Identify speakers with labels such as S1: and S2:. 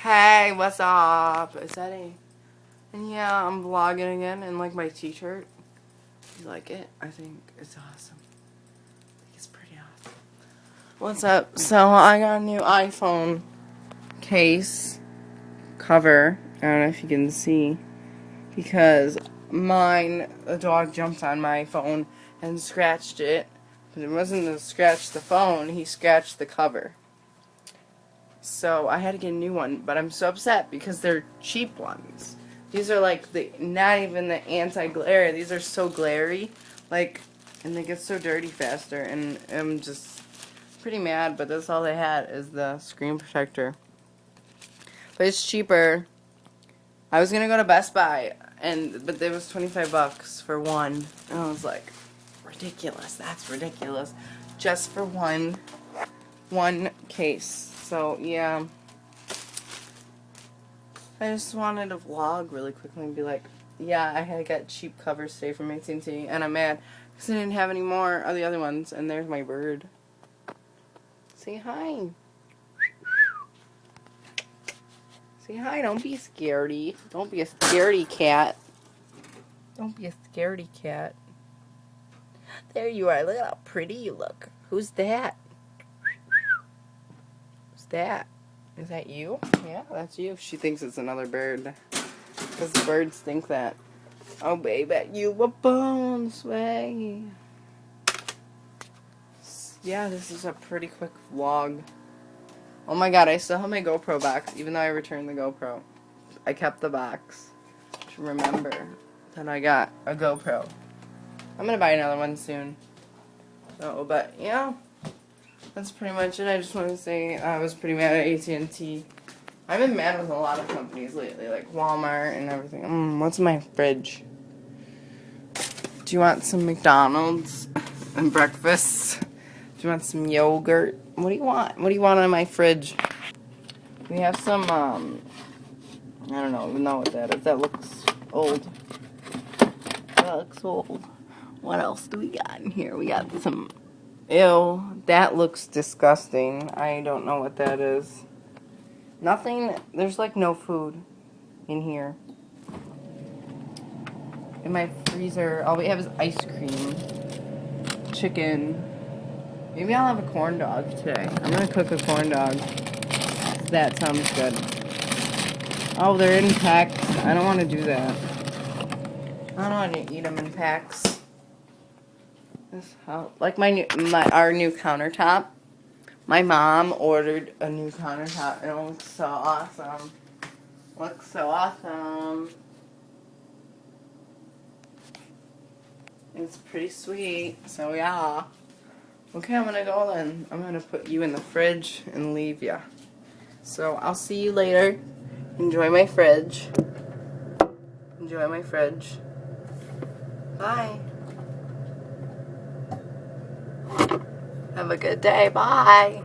S1: Hey, what's up? Is that a... And yeah, I'm vlogging again in like my t-shirt. You like it? I think it's awesome. I think it's pretty awesome. What's up? So I got a new iPhone case cover. I don't know if you can see. Because the dog jumped on my phone and scratched it. But it wasn't to scratch the phone, he scratched the cover. So I had to get a new one, but I'm so upset because they're cheap ones. These are like not even the anti-glare. These are so glary, like, and they get so dirty faster. And I'm just pretty mad. But that's all they had is the screen protector. But it's cheaper. I was gonna go to Best Buy, but it was $25 for one, and I was like, ridiculous. That's ridiculous, just for one case. So yeah, I just wanted to vlog really quickly and be like, yeah, I had got cheap covers today from AT&T, and I'm mad because I didn't have any more of the other ones. And there's my bird. Say hi. Say hi. Don't be scaredy. Don't be a scaredy cat. Don't be a scaredy cat. There you are. Look how pretty you look. Who's that? Who's that? Is that you? Yeah, that's you. She thinks it's another bird. Because the birds think that. Oh, baby, you were born this way. Yeah, this is a pretty quick vlog. Oh my god, I still have my GoPro box, even though I returned the GoPro. I kept the box to remember that I got a GoPro. I'm gonna buy another one soon. So, but yeah, that's pretty much it. I just wanted to say I was pretty mad at AT&T. I've been mad with a lot of companies lately, like Walmart and everything. What's in my fridge? Do you want some McDonald's and breakfast? Do you want some yogurt? What do you want? What do you want in my fridge? We have some, I don't even know what that is. That looks old. That looks old. What else do we got in here? We got some... Ew, that looks disgusting. I don't know what that is. Nothing, there's like no food in here. In my freezer, all we have is ice cream, chicken. Maybe I'll have a corn dog today. I'm gonna cook a corn dog. That sounds good. Oh, they're in packs. I don't want to do that. I don't want to eat them in packs. Like our new countertop. My mom ordered a new countertop and it looks so awesome. Looks so awesome. It's pretty sweet. So yeah. Okay, I'm gonna go then. I'm gonna put you in the fridge and leave ya. So I'll see you later. Enjoy my fridge. Enjoy my fridge. Bye. Have a good day. Bye.